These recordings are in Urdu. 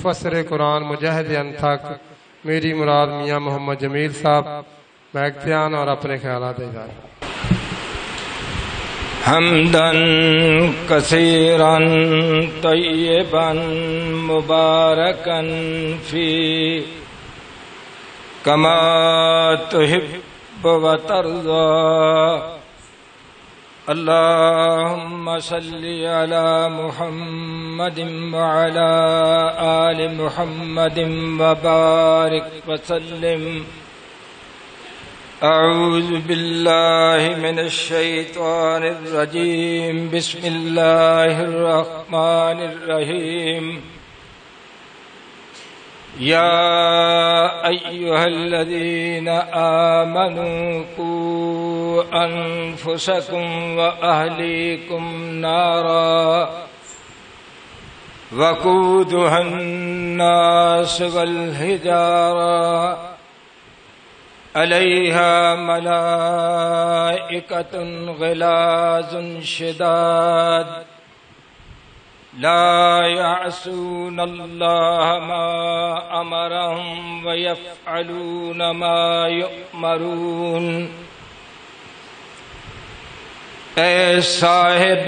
مفسر قرآن مجاہد انتھک میری مراد میاں محمد جمیل صاحب میگتیان اور اپنے خیالات اظہار۔ حمداً کثیراً طیباً مبارکاً فی کما تحب و ترضی اللہم صلی علی محمد وعلی آل محمد وبارک وسلم۔ اعوذ باللہ من الشیطان الرجیم بسم اللہ الرحمن الرحیم۔ یا ایہا الذین آمنوا قوا انفسکم واہلیکم نارا وقودها الناس والحجارہ علیہا ملائکۃ غلاظ شداد لا یعصون اللہ ما امرہم ویفعلون ما یؤمرون۔ اے صاحب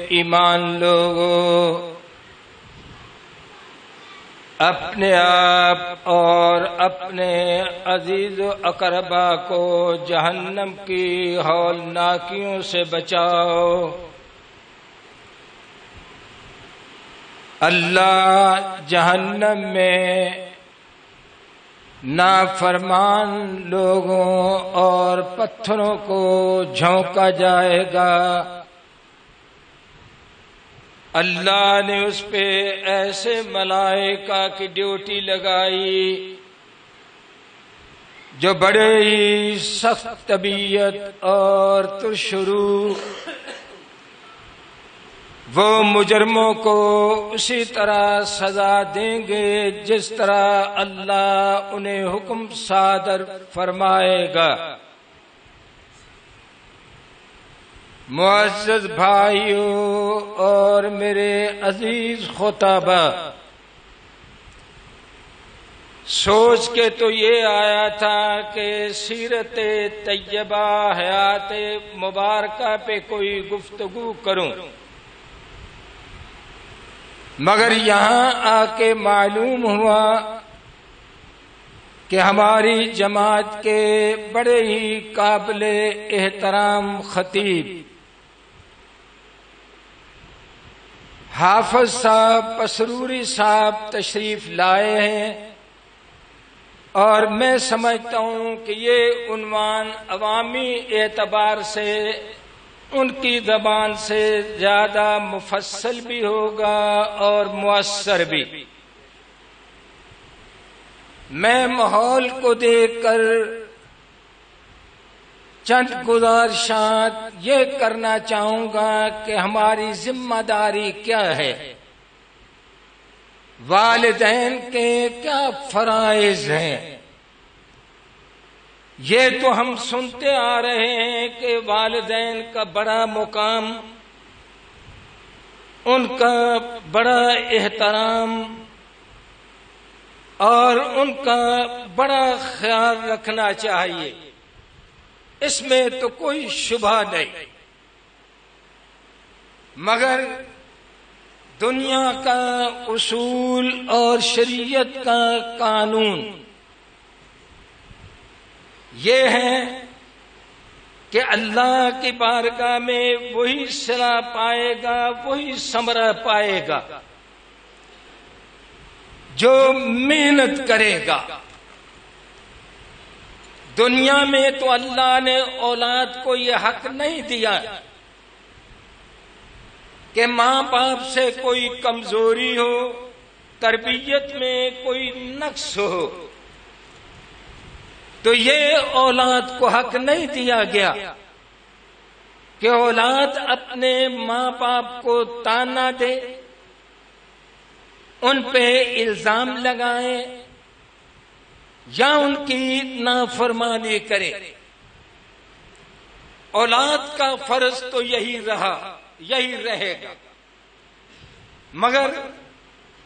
ایمان لوگو، اپنے آپ اور اپنے عزیز و اقربا کو جہنم کی ہولناکیوں سے بچاؤ۔ اللہ جہنم میں نافرمان لوگوں اور پتھروں کو جھونکا جائے گا۔ اللہ نے اس پہ ایسے ملائکہ کی ڈیوٹی لگائی جو بڑے ہی سخت طبیعت اور ترشرو، وہ مجرموں کو اسی طرح سزا دیں گے جس طرح اللہ انہیں حکم صادر فرمائے گا۔ معزز بھائیوں اور میرے عزیز خطبہ، سوچ کے تو یہ آیا تھا کہ سیرت طیبہ حیات مبارکہ پہ کوئی گفتگو کروں، مگر یہاں آ کے معلوم ہوا کہ ہماری جماعت کے بڑے ہی قابل احترام خطیب حافظ صاحب پسروری صاحب تشریف لائے ہیں، اور میں سمجھتا ہوں کہ یہ عنوان عوامی اعتبار سے ان کی زبان سے زیادہ مفصل بھی ہوگا اور مؤثر بھی۔ میں ماحول کو دیکھ کر چند گزارشات یہ کرنا چاہوں گا کہ ہماری ذمہ داری کیا ہے، والدین کے کیا فرائض ہیں۔ یہ تو ہم سنتے آ رہے ہیں کہ والدین کا بڑا مقام، ان کا بڑا احترام اور ان کا بڑا خیال رکھنا چاہیے، اس میں تو کوئی شبہ نہیں، مگر دنیا کا اصول اور شریعت کا قانون یہ ہے کہ اللہ کی بارگاہ میں وہی صلہ پائے گا، وہی ثمرہ پائے گا جو محنت کرے گا۔ دنیا میں تو اللہ نے اولاد کو یہ حق نہیں دیا کہ ماں باپ سے کوئی کمزوری ہو، تربیت میں کوئی نقص ہو، تو یہ اولاد کو حق نہیں دیا گیا کہ اولاد اپنے ماں باپ کو تانا دے، ان پہ الزام لگائے یا ان کی نافرمانی کرے۔ اولاد کا فرض تو یہی رہا، یہی رہے گا، مگر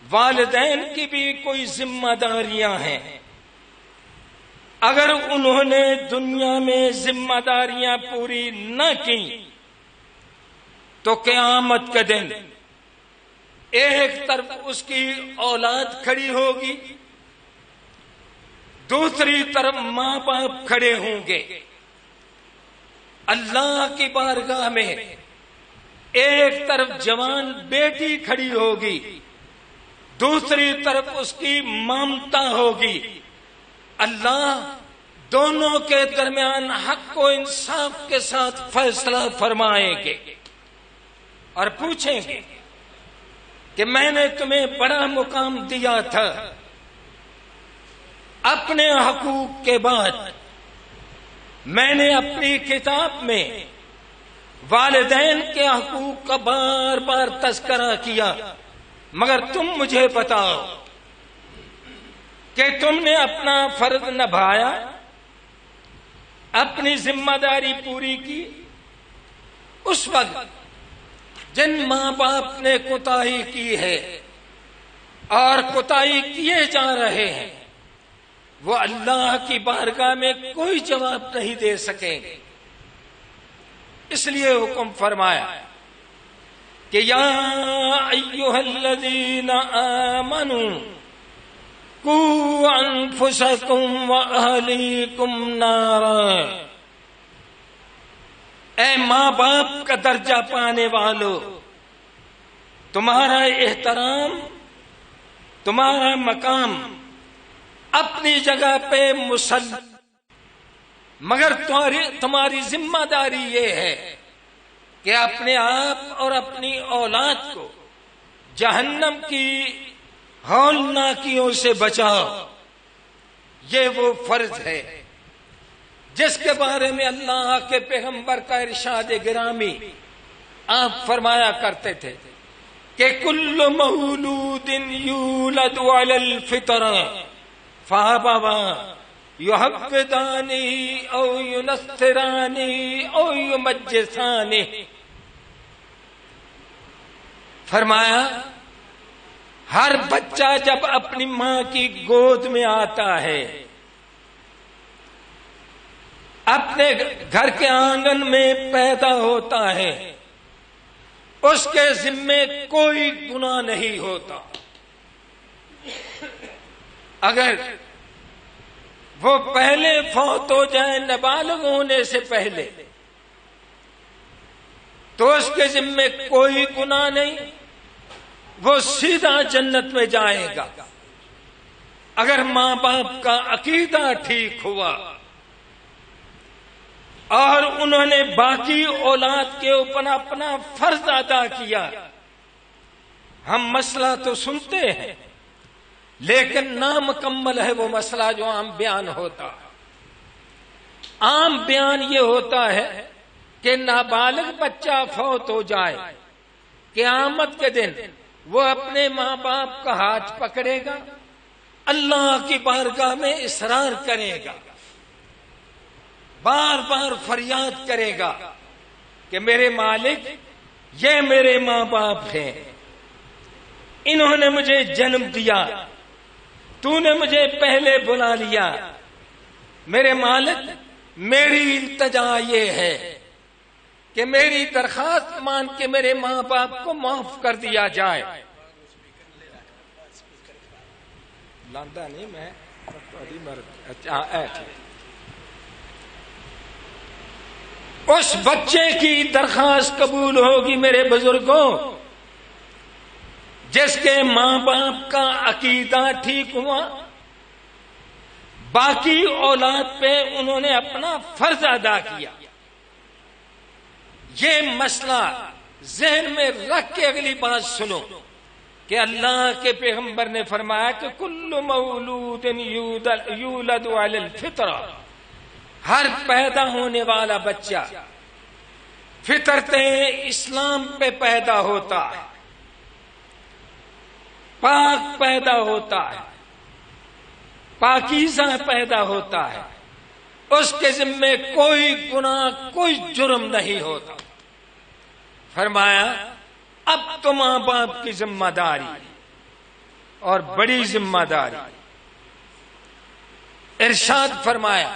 والدین کی بھی کوئی ذمہ داریاں ہیں. اگر انہوں نے دنیا میں ذمہ داریاں پوری نہ کی تو قیامت کے دن ایک طرف اس کی اولاد کھڑی ہوگی، دوسری طرف ماں باپ کھڑے ہوں گے. اللہ کی بارگاہ میں ایک طرف جوان بیٹی کھڑی ہوگی، دوسری طرف اس کی ممتا ہوگی. اللہ دونوں کے درمیان حق و انصاف کے ساتھ فیصلہ فرمائیں گے اور پوچھیں گے کہ میں نے تمہیں بڑا مقام دیا تھا، اپنے حقوق کے بعد میں نے اپنی کتاب میں والدین کے حقوق کا بار بار تذکرہ کیا، مگر تم مجھے بتاؤ کہ تم نے اپنا فرض نبھایا، اپنی ذمہ داری پوری کی. اس وقت جن ماں باپ نے کوتاہی کی ہے اور کوتاہی کیے جا رہے ہیں وہ اللہ کی بارگاہ میں کوئی جواب نہیں دے سکیں گے. اس لیے حکم فرمایا کہ یا ایھا الذین آمنوا قوا انفسکم واہلیکم نارا. اے ماں باپ کا درجہ پانے والو، تمہارا احترام، تمہارا مقام اپنی جگہ پہ مسلم، مگر تمہاری ذمہ داری یہ ہے کہ اپنے آپ اور اپنی اولاد کو جہنم کی ہولناکیوں سے بچاؤ. یہ وہ فرض ہے جس کے بارے میں اللہ کے پیغمبر کا ارشاد گرامی آپ فرمایا کرتے تھے کہ کل مولود یولد علی الفطرہ فابواہ یحودانہ او ینصرانہ او یمجسانہ. فرمایا ہر بچہ جب اپنی ماں کی گود میں آتا ہے، اپنے گھر کے آنگن میں پیدا ہوتا ہے، اس کے ذمے کوئی گناہ نہیں ہوتا. اگر وہ پہلے فوت ہو جائے نابالغ ہونے سے پہلے تو اس کے ذمے کوئی گناہ نہیں، وہ سیدھا جنت میں جائے گا. اگر ماں باپ کا عقیدہ ٹھیک ہوا اور انہوں نے باقی اولاد کے اوپر اپنا فرض ادا کیا. ہم مسئلہ تو سنتے ہیں لیکن نامکمل ہے وہ مسئلہ جو عام بیان ہوتا. عام بیان یہ ہوتا ہے کہ نابالغ بچہ فوت ہو جائے، قیامت کے دن وہ اپنے ماں باپ کا ہاتھ پکڑے گا، اللہ کی بارگاہ میں اصرار کرے گا، بار بار فریاد کرے گا کہ میرے مالک یہ میرے ماں باپ ہیں، انہوں نے مجھے جنم دیا، تو نے مجھے پہلے بلا لیا. میرے مالک میری التجا یہ ہے کہ میری درخواست مان کے میرے ماں باپ کو معاف کر دیا جائے. لاندا نہیں میں اس بچے کی درخواست قبول ہوگی میرے بزرگوں جس کے ماں باپ کا عقیدہ ٹھیک ہوا، باقی اولاد پہ انہوں نے اپنا فرض ادا کیا. یہ مسئلہ ذہن میں رکھ کے اگلی بات سنو کہ اللہ کے پیغمبر نے فرمایا کہ کل مولود یولد علی الفطرہ، ہر پیدا ہونے والا بچہ فطرت اسلام پہ پیدا ہوتا ہے، پاک پیدا ہوتا ہے، پاکیزہ پیدا ہوتا ہے، اس کے ذمے کوئی گناہ کوئی جرم نہیں ہوتا. فرمایا اب تو ماں باپ کی ذمہ داری اور بڑی ذمہ داری۔ ارشاد فرمایا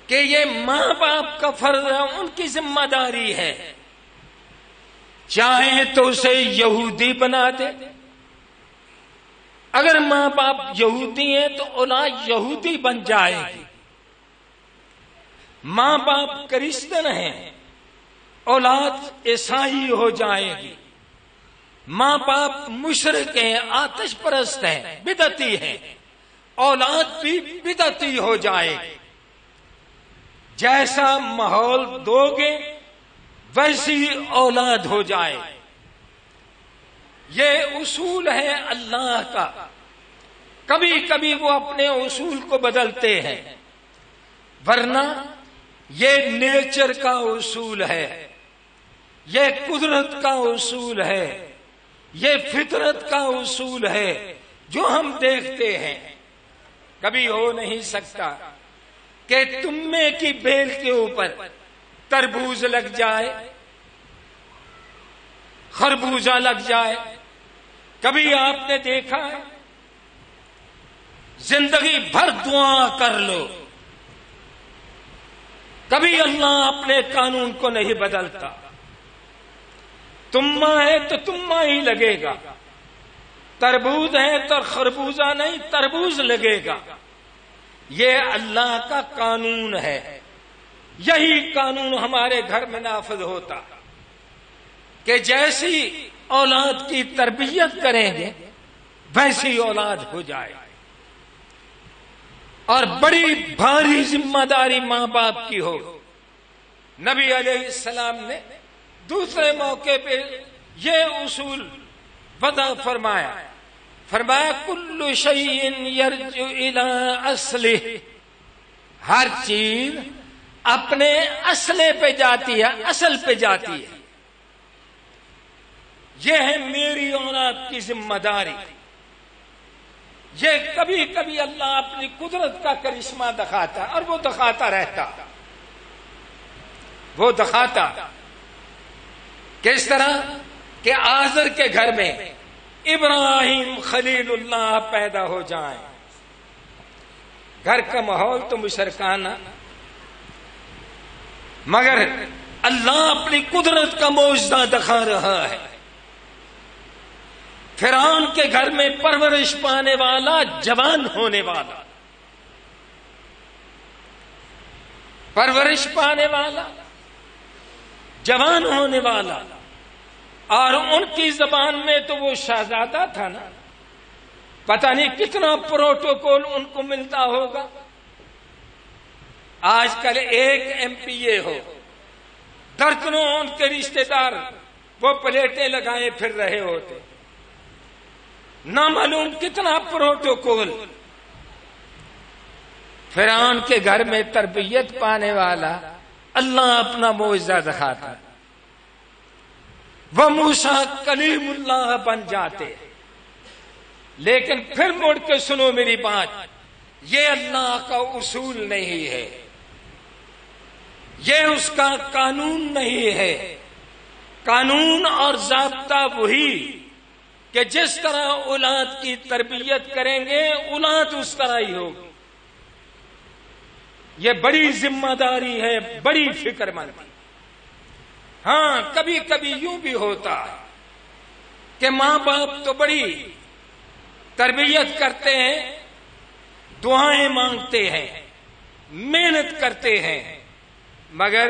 کہ یہ ماں باپ کا فرض ہے، ان کی ذمہ داری ہے، چاہے تو اسے یہودی بنا دے، اگر ماں باپ یہودی ہیں تو اولاد یہودی بن جائے گی، ماں باپ کرسچن ہیں اولاد عیسائی ہو جائے گی، ماں باپ مشرک ہیں، آتش پرست ہیں، بدعتی ہیں، اولاد بھی بدعتی ہو جائے گی۔ جیسا ماحول دو گے ویسی اولاد ہو جائے گی۔ یہ اصول ہے اللہ کا، کبھی کبھی وہ اپنے اصول کو بدلتے ہیں، ورنہ یہ نیچر کا اصول ہے، یہ قدرت کا اصول ہے، یہ فطرت کا اصول ہے جو ہم دیکھتے ہیں۔ کبھی ہو نہیں سکتا کہ تمے کی بیل کے اوپر تربوز لگ جائے، خربوزہ لگ جائے۔ کبھی آپ نے دیکھا ہے؟ زندگی بھر دعا کر لو، کبھی اللہ اپنے قانون کو نہیں بدلتا۔ تما ہے تو تما ہی لگے گا، تربوز ہے تو خربوزہ نہیں تربوز لگے گا۔ یہ اللہ کا قانون ہے، یہی قانون ہمارے گھر میں نافذ ہوتا کہ جیسی اولاد کی تربیت کریں گے ویسی اولاد ہو جائے۔ اور بڑی بھاری ذمہ داری ماں باپ کی ہو۔ نبی علیہ السلام نے دوسرے موقع پہ یہ اصول وضع فرمایا، فرمایا کل شیء یرجع الی اصلہ، ہر چیز اپنے اصلے پہ جاتی ہے، اصل پہ جاتی ہے۔ یہ ہے میری اولاد کی ذمہ داری۔ یہ کبھی کبھی اللہ اپنی قدرت کا کرشمہ دکھاتا ہے، اور وہ دکھاتا رہتا، وہ دکھاتا کس طرح کہ آزر کے گھر میں ابراہیم خلیل اللہ پیدا ہو جائیں۔ گھر کا ماحول تو مشرکانہ، مگر اللہ اپنی قدرت کا معجزہ دکھا رہا ہے۔ فرعون کے گھر میں پرورش پانے والا، جوان ہونے والا، پرورش پانے والا، جوان ہونے والا، اور ان کی زبان میں تو وہ شہزادہ تھا نا، پتہ نہیں کتنا پروٹوکول ان کو ملتا ہوگا۔ آج کل ایک ایم پی اے ہو، درجنوں ان کے رشتے دار وہ پلیٹیں لگائے پھر رہے ہوتے، نہ معلوم کتنا پروٹوکول۔ فرعون کے گھر میں تربیت پانے والا اللہ اپنا معجزہ دکھاتا، وہ موسیٰ کلیم اللہ بن جاتے۔ لیکن پھر مڑ کے سنو میری بات، یہ اللہ کا اصول نہیں ہے، یہ اس کا قانون نہیں ہے۔ قانون اور ضابطہ وہی کہ جس طرح اولاد کی تربیت کریں گے اولاد اس طرح ہی ہوگی۔ یہ بڑی ذمہ داری ہے، بڑی فکر مندی۔ ہاں کبھی کبھی یوں بھی ہوتا ہے کہ ماں باپ تو بڑی تربیت کرتے ہیں، دعائیں مانگتے ہیں، محنت کرتے ہیں، مگر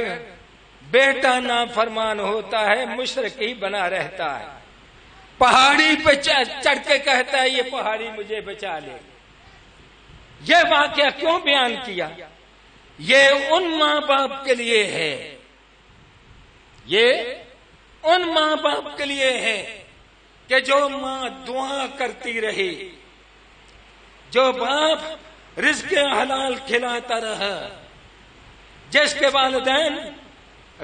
بیٹا نافرمان ہوتا ہے، مشرک ہی بنا رہتا ہے، پہاڑی پہ چڑھ کے کہتا ہے یہ پہاڑی مجھے بچا لے۔ یہ واقعہ کیوں بیان کیا؟ یہ ان ماں باپ کے لیے ہے، یہ ان ماں باپ کے لیے ہے کہ جو ماں دعا کرتی رہی، جو باپ رزق حلال کھلاتا رہا، جس کے والدین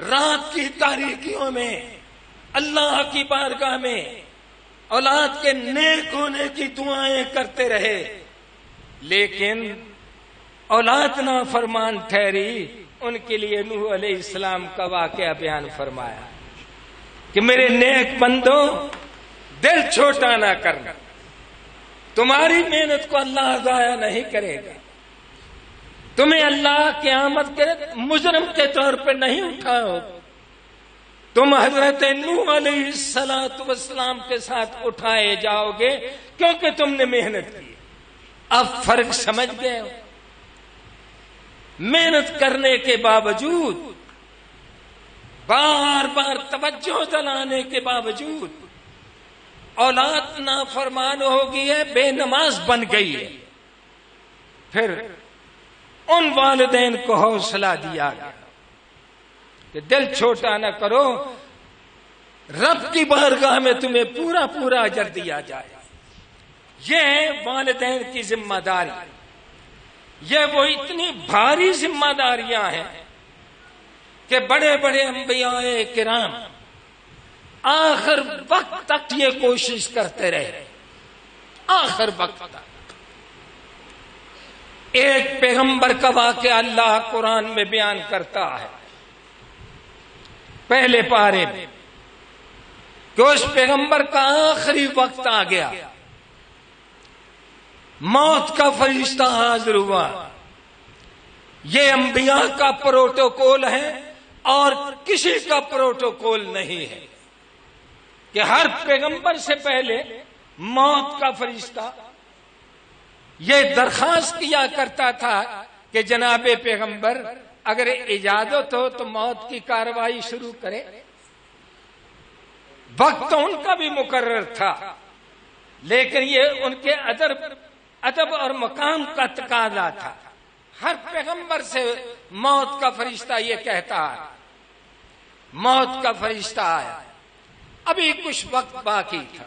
رات کی تاریکیوں میں اللہ کی بارگاہ میں اولاد کے نیک ہونے کی دعائیں کرتے رہے، لیکن اولاد نافرمان ٹھہری۔ ان کے لیے نوح علیہ السلام کا واقعہ بیان فرمایا کہ میرے نیک بندو دل چھوٹا نہ کرنا، تمہاری محنت کو اللہ ضائع نہیں کرے گا. تمہیں اللہ قیامت کے مجرم کے طور پہ نہیں اٹھاؤ. تم حضرت نوح علیہ السلام کے ساتھ اٹھائے جاؤ گے کیونکہ تم نے محنت کی. اب فرق سمجھ گئے ہو. محنت کرنے کے باوجود، بار بار توجہ دلانے کے باوجود اولاد نافرمان ہو گئی ہے، بے نماز بن گئی ہے. پھر ان والدین کو حوصلہ دیا گیا کہ دل چھوٹا نہ کرو، رب کی بارگاہ میں تمہیں پورا پورا اجر دیا جائے. یہ ہے والدین کی ذمہ داری. یہ وہ اتنی بھاری ذمہ داریاں ہیں کہ بڑے بڑے انبیاء کرام آخر وقت تک یہ کوشش کرتے رہے. آخر وقت تک. ایک پیغمبر کا واقعہ اللہ قرآن میں بیان کرتا ہے پہلے پارے میں کہ اس پیغمبر کا آخری وقت آ گیا. موت کا فرشتہ حاضر ہوا. یہ انبیاء کا پروٹوکول ہے اور کسی کا پروٹوکول نہیں ہے کہ ہر پیغمبر سے پہلے موت کا فرشتہ یہ درخواست کیا کرتا تھا کہ جناب پیغمبر اگر اجازت ہو تو موت کی کارروائی شروع کرے. وقت تو ان کا بھی مقرر تھا لیکن یہ ان کے ادب اور مقام کا تقاضا تھا. ہر پیغمبر سے موت کا فرشتہ یہ کہتا ہے. موت کا فرشتہ آیا. ابھی کچھ وقت باقی تھا.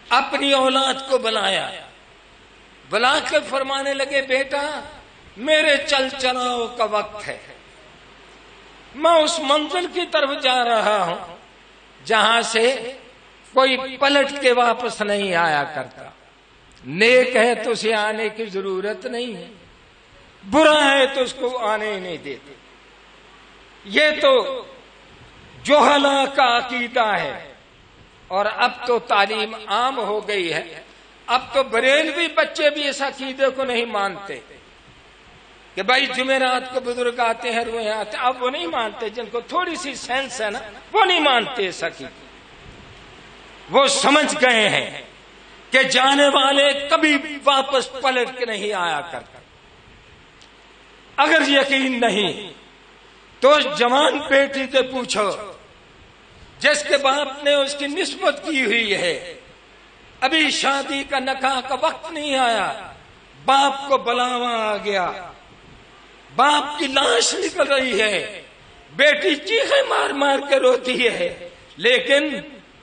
اپنی اولاد کو بلایا. بلا کے فرمانے لگے بیٹا میرے چل چلاؤ کا وقت ہے. میں اس منزل کی طرف جا رہا ہوں جہاں سے کوئی پلٹ کے واپس نہیں آیا کرتا. نیک ہے تو اسے آنے کی ضرورت نہیں ہے، برا ہے تو اس کو آنے ہی نہیں دیتے. یہ تو جوہلا کا عقیدہ ہے اور اب تو تعلیم عام ہو گئی ہے. اب تو بریلوی بچے بھی اس عقیدے کو نہیں مانتے کہ بھائی جمعرات کو بزرگ آتے ہیں روئے آتے. اب وہ نہیں مانتے. جن کو تھوڑی سی سینس ہے نا وہ نہیں مانتے اس عقیدے. وہ سمجھ گئے ہیں کہ جانے والے کبھی واپس پلٹ کے نہیں آیا کرتے. اگر یقین نہیں تو اس جوان بیٹی سے پوچھو جس کے باپ نے اس کی نسبت کی ہوئی ہے. ابھی شادی کا نکاح کا وقت نہیں آیا، باپ کو بلاوا آ گیا، باپ کی لاش نکل رہی ہے، بیٹی چیخیں مار مار کے روتی ہے لیکن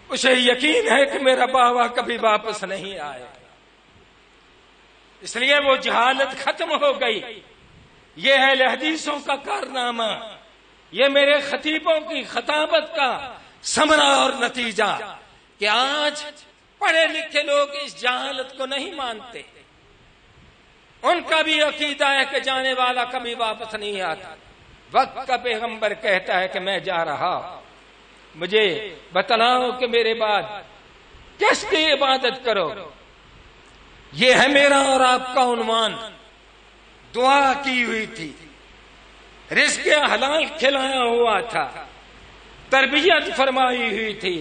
اسے یقین ہے کہ میرا باوا کبھی واپس نہیں آئے. اس لیے وہ جہالت ختم ہو گئی. یہ اہل حدیثوں کا کارنامہ، یہ میرے خطیبوں کی خطابت کا ثمرہ اور نتیجہ کہ آج پڑھے لکھے لوگ اس جہالت کو نہیں مانتے. ان کا بھی عقیدہ ہے کہ جانے والا کبھی واپس نہیں آتا. وقت کا پیغمبر کہتا ہے کہ میں جا رہا، مجھے بتلاؤ کہ میرے بعد کس کی عبادت کرو. یہ ہے میرا اور آپ کا عنوان. دعا کی ہوئی تھی، رزق حلال کھلایا ہوا تھا، تربیت فرمائی ہوئی تھی.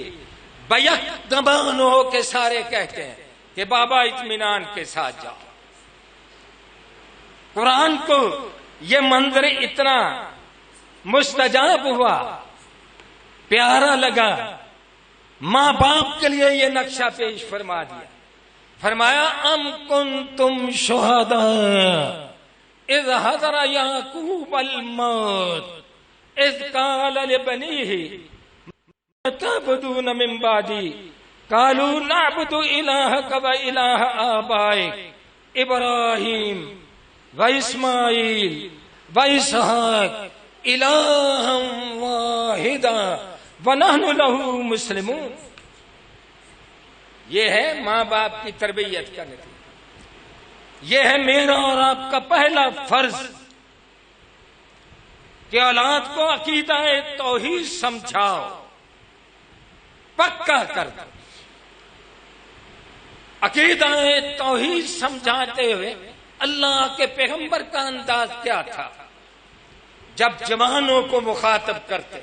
بیک دبان ہو کے سارے کہتے ہیں کہ بابا اطمینان کے ساتھ جاؤ. قرآن کو یہ منظر اتنا مستجاب ہوا، پیارا لگا. ماں باپ کے لیے یہ نقشہ پیش فرما دیا. فرمایا ام کنتم شہداء اذ حضر یعقوب الموت اذ قال لبنیہ تعبدون من بعدی قالوا نعبد الہک و الہ آبائک ابراہیم و اسماعیل و اسحاق الہا واحدا ونحن لہ مسلمون. یہ ہے ماں باپ کی تربیت کا نتیجہ. یہ ہے میرا اور آپ کا پہلا فرض کہ اولاد کو عقیدہ توحید سمجھاؤ، پکا کر دو. عقیدہ توحید سمجھاتے ہوئے اللہ کے پیغمبر کا انداز کیا تھا جب جوانوں کو مخاطب کرتے،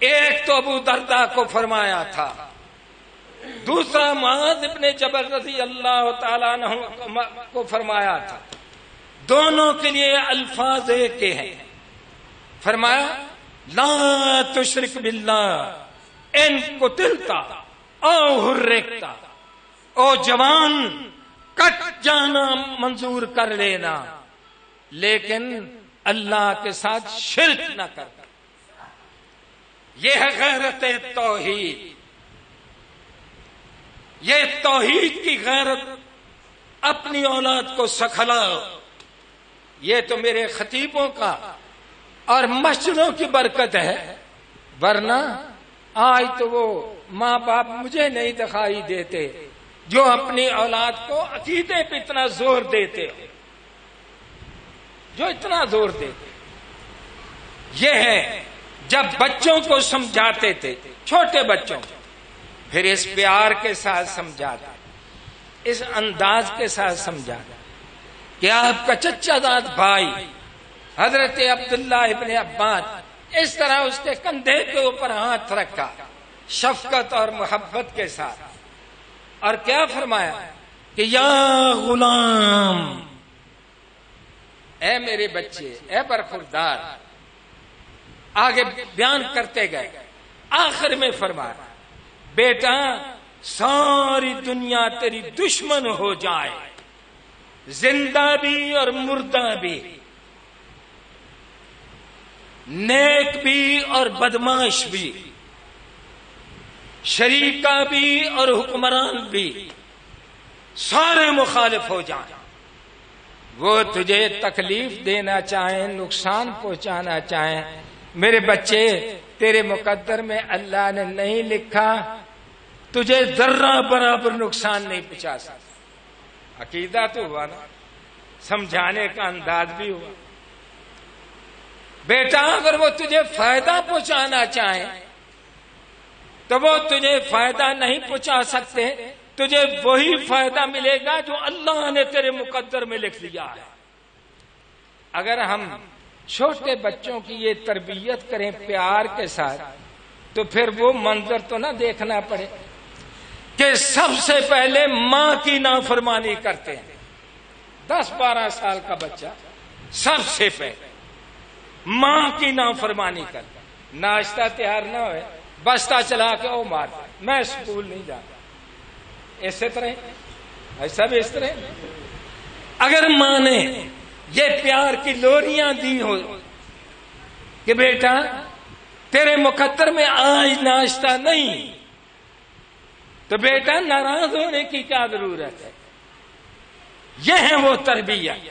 ایک تو ابو درداء کو فرمایا تھا، دوسرا معاذ ابن جبل رضی اللہ تعالیٰ عنہ کو فرمایا تھا، دونوں کے لیے الفاظ ایک کے ہیں۔ فرمایا لا تشرک باللہ ان قتلتا او حرکتا، او جوان کٹ جانا منظور کر لینا لیکن اللہ کے ساتھ شرک نہ کر۔ یہ ہے غیرت توحید، یہ توحید کی غیرت اپنی اولاد کو سکھلاؤ۔ یہ تو میرے خطیبوں کا اور مسجدوں کی برکت ہے، ورنہ آج تو وہ ماں باپ مجھے نہیں دکھائی دیتے جو اپنی اولاد کو عقیدے پہ اتنا زور دیتے، یہ ہے جب بچوں کو سمجھاتے تھے، چھوٹے بچوں کو، پھر اس پیار کے ساتھ سمجھاتے، اس انداز کے ساتھ سمجھاتے کہ آپ کا چچا داد بھائی حضرت عبداللہ ابن عباس اس طرح اس کے کندھے کے اوپر ہاتھ رکھا شفقت اور محبت کے ساتھ، اور کیا فرمایا کہ یا غلام، اے میرے بچے، اے برخوردار۔ آگے بیان کرتے گئے، آخر میں فرمایا بیٹا ساری دنیا تیری دشمن ہو جائے، زندہ بھی اور مردہ بھی، نیک بھی اور بدماش بھی، شریکہ بھی اور حکمران بھی، سارے مخالف ہو جائیں، وہ تجھے تکلیف دینا چاہیں، نقصان پہنچانا چاہیں، میرے بچے تیرے مقدر میں اللہ نے نہیں لکھا تجھے ذرہ برابر نقصان نہیں پہنچا سکتا۔ عقیدہ تو ہوا نا، سمجھانے کا انداز بھی ہوا۔ بیٹا اگر وہ تجھے فائدہ پہنچانا چاہیں تو وہ تجھے فائدہ نہیں پہنچا سکتے، تجھے وہی فائدہ ملے گا جو اللہ نے تیرے مقدر میں لکھ دیا ہے۔ اگر ہم چھوٹے بچوں کی یہ تربیت کریں پیار کے ساتھ تو پھر وہ منظر تو نہ دیکھنا پڑے کہ سب سے پہلے ماں کی نافرمانی کرتے ہیں۔ 10-12 سال کا بچہ سب سے پہلے ماں کی نافرمانی کرتا، ناشتہ تیار نہ ہوئے بستہ چلا کے وہ مارتا، میں اسکول نہیں جاتا، اسی طرح ایسا بھی اس طرح۔ اگر ماں نے یہ پیار کی لوریاں دی ہو کہ بیٹا تیرے مقدر میں آج ناشتہ نہیں، تو بیٹا ناراض ہونے کی کیا ضرورت ہے؟ یہ ہے وہ تربیت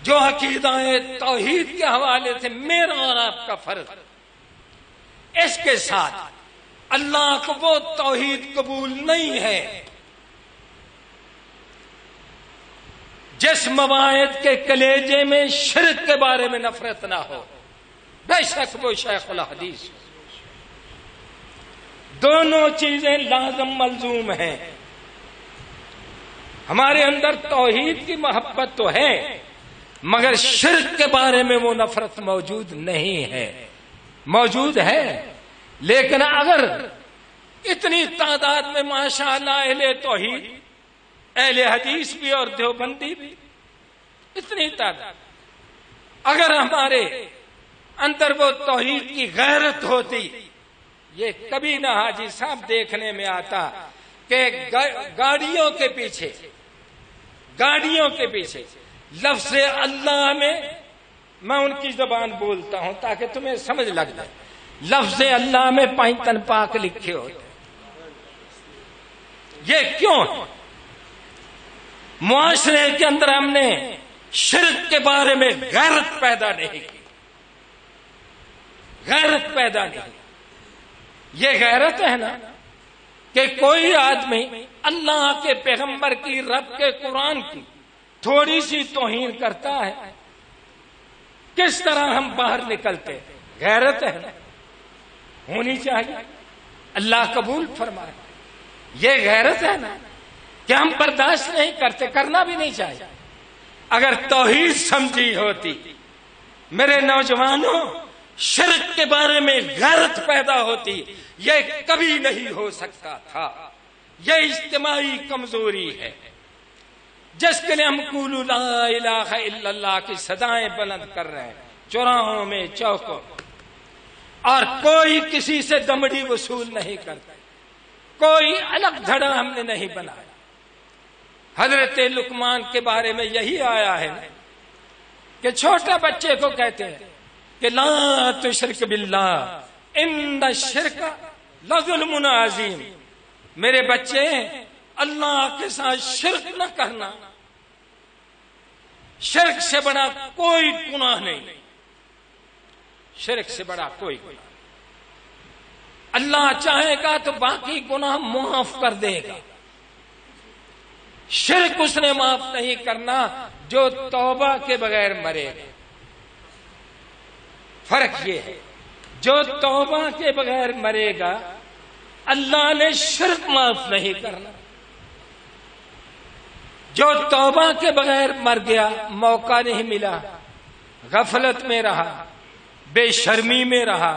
جو عقیدہ توحید کے حوالے سے میرا اور آپ کا فرض۔ اس کے ساتھ اللہ کو وہ توحید قبول نہیں ہے جس مواعظ کے کلیجے میں شرک کے بارے میں نفرت نہ ہو، بے شک وہ شیخ الحدیث۔ دونوں چیزیں لازم ملزوم ہیں۔ ہمارے اندر توحید کی محبت تو ہے مگر شرک کے بارے میں وہ نفرت موجود نہیں ہے، موجود ہے لیکن اگر اتنی تعداد میں ماشاءاللہ اہل توحید، اہل حدیث بھی اور دیوبندی بھی، اتنی تعداد، اگر ہمارے اندر وہ توحید کی غیرت ہوتی، یہ کبھی نہ حاجی صاحب دیکھنے میں آتا کہ گاڑیوں کے پیچھے لفظ اللہ میں ان کی زبان بولتا ہوں تاکہ تمہیں سمجھ لگ جائے، لفظ اللہ میں پائتن پاک لکھے ہوتے۔ یہ کیوں ہے؟ معاشرے کے اندر ہم نے شرک کے بارے میں غیرت پیدا نہیں کی، غیرت پیدا نہیں۔ یہ غیرت ہے نا کہ کوئی آدمی اللہ کے پیغمبر کی، رب کے قرآن کی تھوڑی سی توہین کرتا ہے، کس طرح ہم باہر نکلتے؟ غیرت ہے نا، ہونی چاہیے۔ اللہ قبول فرمائے. یہ غیرت ہے نا کہ ہم برداشت نہیں کرتے, کرنا بھی نہیں چاہیے. اگر توحید سمجھی ہوتی میرے نوجوانوں, شرک کے بارے میں غیرت پیدا ہوتی, یہ کبھی نہیں ہو سکتا تھا. یہ اجتماعی کمزوری ہے جس کے لیے ہم قولوا لا الہ الا اللہ کی صدائیں بلند کر رہے ہیں چوراہوں میں, چوکوں, اور کوئی کسی سے دمڑی وصول نہیں کرتا, کوئی الگ دھڑا ہم نے نہیں بنایا. حضرت لقمان کے بارے میں یہی آیا ہے کہ چھوٹے بچے کو کہتے ہیں کہ لا تشرک باللہ ان الشرک لظلم عظیم. میرے بچے, اللہ کے ساتھ شرک نہ کرنا, شرک سے بڑا کوئی گناہ نہیں, شرک سے بڑا کوئی گناہ. اللہ چاہے گا تو باقی گناہ معاف کر دے گا. شرک اس نے معاف نہیں کرنا جو توبہ کے بغیر مرے گا. فرق یہ ہے, جو توبہ کے بغیر مرے گا اللہ نے شرک معاف نہیں کرنا. جو توبہ کے بغیر مر گیا, موقع نہیں ملا, غفلت میں رہا, بے شرمی میں رہا,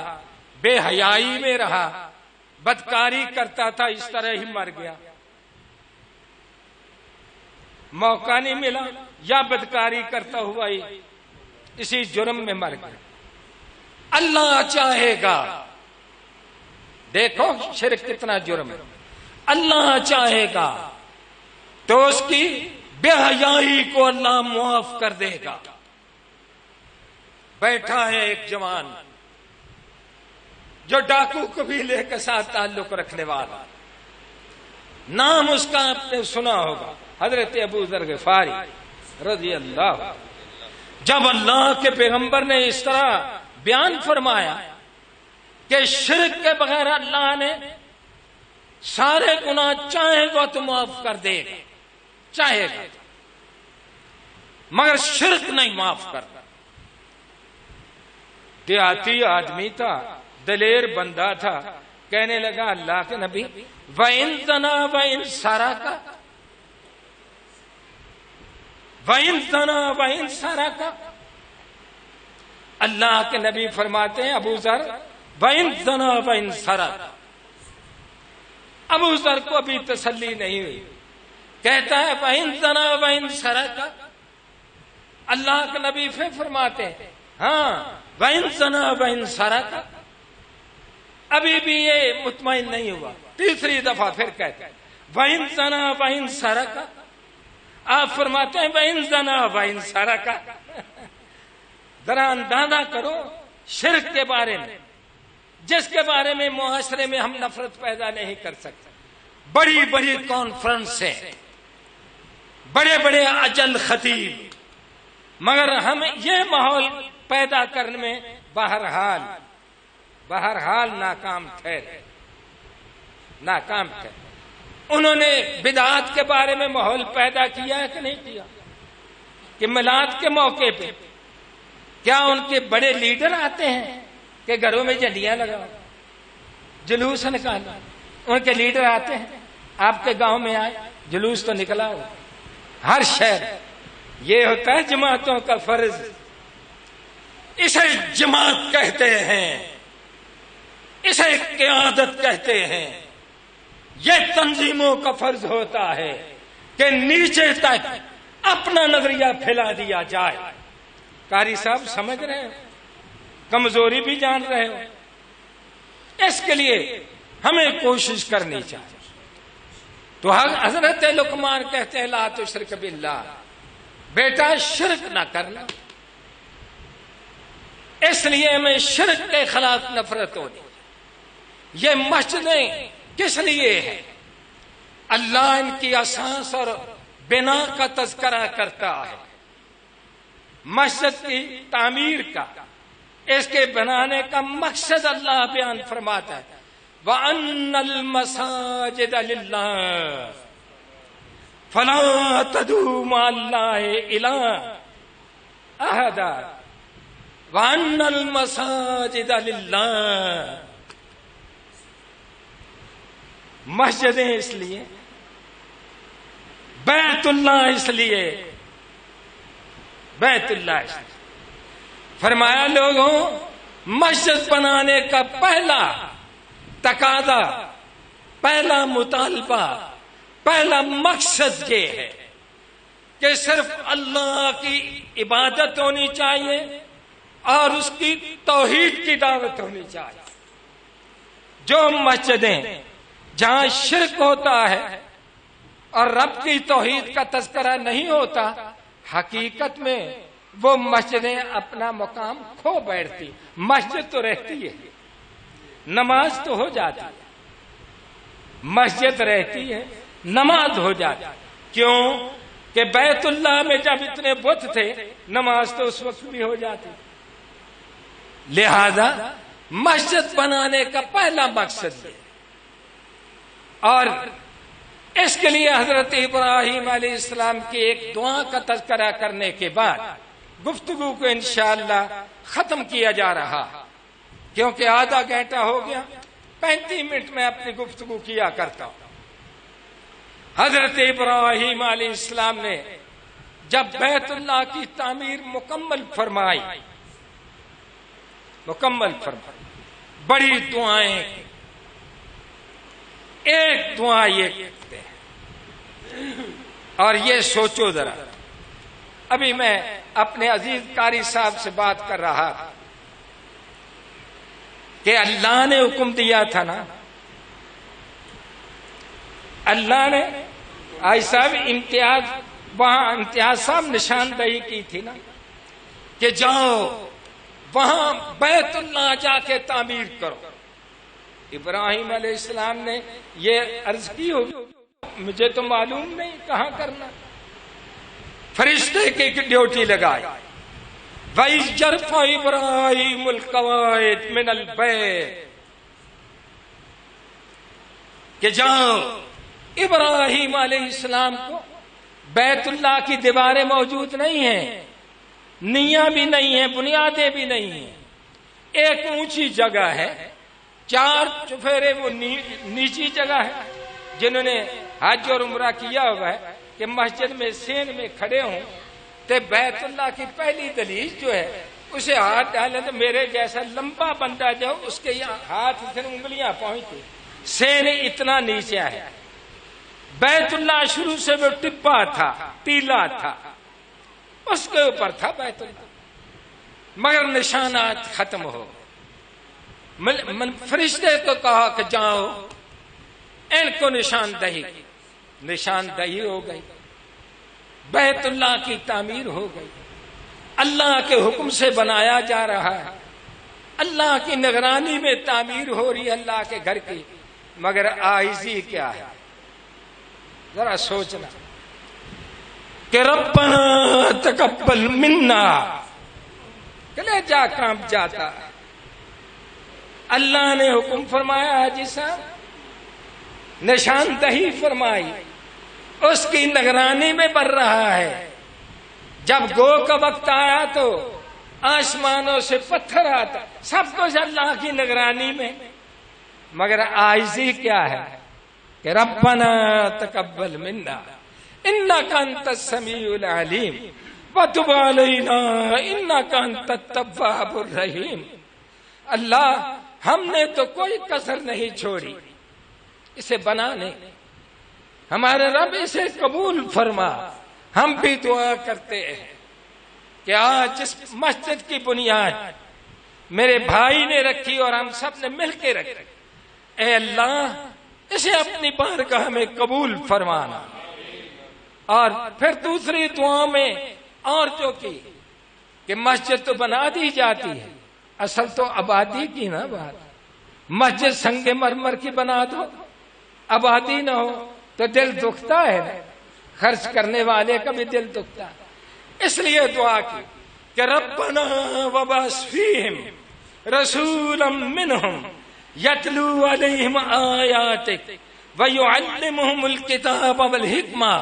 بے حیائی میں رہا, بدکاری کرتا تھا, اس طرح ہی مر گیا. موقع نہیں ملا یا بدکاری کرتا ہوا ہی اسی جرم میں مر گیا. اللہ چاہے گا, دیکھو شرک کتنا جرم ہے, اللہ چاہے گا تو اس کی بے حیائی کو اللہ معاف کر دے گا. بیٹھا ہے ایک جوان جو ڈاکو قبیلے کے ساتھ تعلق رکھنے والا, نام اس کا آپ نے سنا ہوگا, حضرت ابو ذر غفاری رضی اللہ. جب اللہ کے پیغمبر نے اس طرح بیان فرمایا کہ شرک کے بغیر اللہ نے سارے گناہ چاہے گا تو معاف کر دے گا, چاہے گا, مگر شرک نہیں معاف کرتا. دیہاتی آدمی تھا, دلیر بندہ تھا, کہنے لگا اللہ کے نبی وَإِن زَنَا وَإِن سَرَقَ, وَإِن زَنَا وَإِن سَرَقَ. اللہ کے نبی فرماتے ہیں ابو ذر وَإِن زَنَا وَإِن سَرَقَ. ابو ذر کو ابھی تسلی نہیں ہوئی, کہتا ہے وَإِن زَنَا وَإِن سَرَقَ. اللہ کے نبی پھر فرماتے ہیں ہاں وَإِن زَنَا وَإِن سَرَقَ. ابھی بھی یہ مطمئن نہیں ہوا, تیسری دفعہ پھر کہتے ہیں وَإِن زَنَا وَإِن سَرَقَ. آپ فرماتے ہیں وَإِن زَنَا وَإِن سَرَقَ. ذرا اندازہ کرو شرک کے بارے میں, جس کے بارے میں معاشرے میں ہم نفرت پیدا نہیں کر سکتے. بڑی بڑی کانفرنسیں, بڑے بڑے اجل خطیب, مگر ہم یہ ماحول پیدا کرنے میں بہرحال ناکام ٹھہرے. انہوں نے بدعات کے بارے میں ماحول پیدا کیا ہے کہ نہیں کیا؟ کہ میلاد کے موقع پہ کیا ان کے بڑے لیڈر آتے ہیں کہ گھروں میں جھنڈیاں لگاؤ, جلوس نکالو؟ ان کے لیڈر آتے ہیں, آپ کے گاؤں میں آئے, جلوس تو نکلا ہو ہر شہر. یہ ہوتا ہے جماعتوں کا فرض, اسے جماعت کہتے ہیں, اسے قیادت کہتے ہیں. یہ تنظیموں کا فرض ہوتا ہے کہ نیچے تک اپنا نظریہ پھیلا دیا جائے. قاری صاحب سمجھ رہے ہیں, کمزوری بھی جان رہے ہو, اس کے لیے ہمیں کوشش کرنی چاہیے. تو حضرت لقمان کہتے ہیں لا تشرک باللہ, بیٹا شرک نہ کرنا. اس لیے ہمیں شرک کے خلاف نفرت ہونی. یہ مسجدیں کس لیے ہیں؟ اللہ ان کی اساس اور بنا کا تذکرہ کرتا ہے. مسجد کی تعمیر کا, اس کے بنانے کا مقصد اللہ بیان فرماتا ہے وَأَنَّ الْمَسَاجِدَ لِلَّهِ فَلَا تَدْعُوا مَعَ اللَّهِ إِلَٰهًا أَحَدًا وَأَنَّ الْمَسَاجِدَ لِلَّهِ. مسجدیں اس لیے، بیت اللہ اس لیے، بیت اللہ اس لیے۔ فرمایا لوگوں، مسجد بنانے کا پہلا تقاضا، پہلا مطالبہ، پہلا مقصد یہ ہے کہ صرف اللہ کی عبادت ہونی چاہیے اور اس کی توحید کی دعوت ہونی چاہیے۔ جو مسجدیں جہاں شرک ہوتا ہے اور رب کی توحید کا تذکرہ نہیں ہوتا، حقیقت میں وہ مسجدیں اپنا مقام کھو بیٹھتی۔ مسجد تو رہتی ہے، نماز تو ہو جاتی ہے، مسجد رہتی ہے، نماز ہو جاتی۔ کیوں کہ بیت اللہ میں جب اتنے بت تھے، نماز تو اس وقت بھی ہو جاتی۔ لہذا مسجد بنانے کا پہلا مقصد ہے، اور اس کے لیے حضرت ابراہیم علیہ السلام کی ایک دعا کا تذکرہ کرنے کے بعد گفتگو کو انشاءاللہ ختم کیا جا رہا، کیونکہ آدھا گھنٹہ ہو گیا، 35 منٹ میں اپنی گفتگو کیا کرتا ہوں۔ حضرت ابراہیم علیہ السلام نے جب بیت اللہ کی تعمیر مکمل فرمائی، بڑی دعائیں، ایک دعا یہ کہتے ہیں، اور یہ سوچو ذرا، ابھی میں اپنے عزیز قاری صاحب سے بات کر رہا تھا کہ اللہ نے حکم دیا تھا نا، اللہ نے آئی صاحب امتیاز صاحب نشاندہی کی تھی نا کہ جاؤ وہاں بیت اللہ جا کے تعمیر کرو۔ ابراہیم علیہ السلام نے یہ عرض کی ہوگی، مجھے تو معلوم نہیں کہاں کرنا، فرشتے کی ڈیوٹی لگائی۔ وَإِذْ يَرْفَعُ إِبْرَاهِيمُ الْقَوَاعِدَ مِنَ الْبَيْتِ، کہ جاؤ ابراہیم علیہ السلام کو، بیت اللہ کی دیواریں موجود نہیں ہیں، نیاں بھی نہیں ہیں، بنیادیں بھی نہیں ہیں، ایک اونچی جگہ ہے، 4 چفیرے وہ نیچی جگہ ہے۔ جنہوں نے حج اور عمرہ کیا ہوا ہے کہ مسجد میں سین میں کھڑے ہوں تو بیت اللہ کی پہلی دہلیز جو ہے اسے ہاتھ ڈالیں تو میرے جیسا لمبا بندہ جو اس کے یہاں ہاتھ سے انگلیاں پہنچتی، سین اتنا نیچے ہے۔ بیت اللہ شروع سے وہ ٹپا تھا، ٹیلا تھا، اس کے اوپر تھا بیت اللہ، مگر نشانات ختم ہو۔ فرشتے کو کہا کہ جاؤ ان کو نشاندہی ہو گئی، بیت اللہ کی تعمیر ہو گئی، اللہ کے حکم سے بنایا جا رہا ہے، اللہ کی نگرانی میں تعمیر ہو رہی ہے اللہ کے گھر کی، مگر عاجزی کیا ہے؟ ذرا سوچنا کہ ربنا تقبل منا، کلیجہ کانپ جاتا ہے۔ اللہ نے حکم فرمایا، حاجی صاحب نشاندہی فرمائی، اس کی نگرانی میں بن رہا ہے۔ جب گو کا وقت آیا تو آسمانوں سے پتھر آتا، سب کچھ اللہ کی نگرانی میں، مگر عاجزی کیا ہے کہ ربنا تقبل منا انک انت السمیع العلیم وتب علینا انک انت التواب الرحیم۔ اللہ ہم نے تو کوئی کسر نہیں چھوڑی اسے بنانے، ہمارے رب اسے قبول فرما۔ ہم بھی دعا کرتے ہیں کہ آج اس مسجد کی بنیاد میرے بھائی نے رکھی اور ہم سب نے مل کے رکھی، اے اللہ اسے اپنی بارگاہ میں قبول فرمانا۔ اور پھر دوسری دعا میں اور جو کی کہ مسجد تو بنا دی جاتی ہے، اصل تو آبادی کی نا بات، مسجد سنگ مرمر کی بنا دو، آبادی نہ ہو تو دل دکھتا ہے نا، خرچ کرنے والے کا بھی دل دکھتا ہے۔ اس لیے دعا کی کہ ربنا وبعث فیہم رسولا منہم یتلو علیہم آیاتک ویعلمہم الکتاب والحکمہ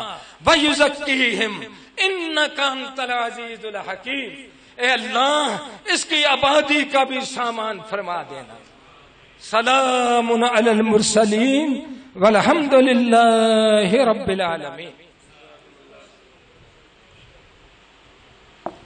ویزکیہم انک انت العزیز الحکیم۔ اے اللہ اس کی آبادی کا بھی سامان فرما دینا۔ سلام علی المرسلین والحمد للہ رب العالمین.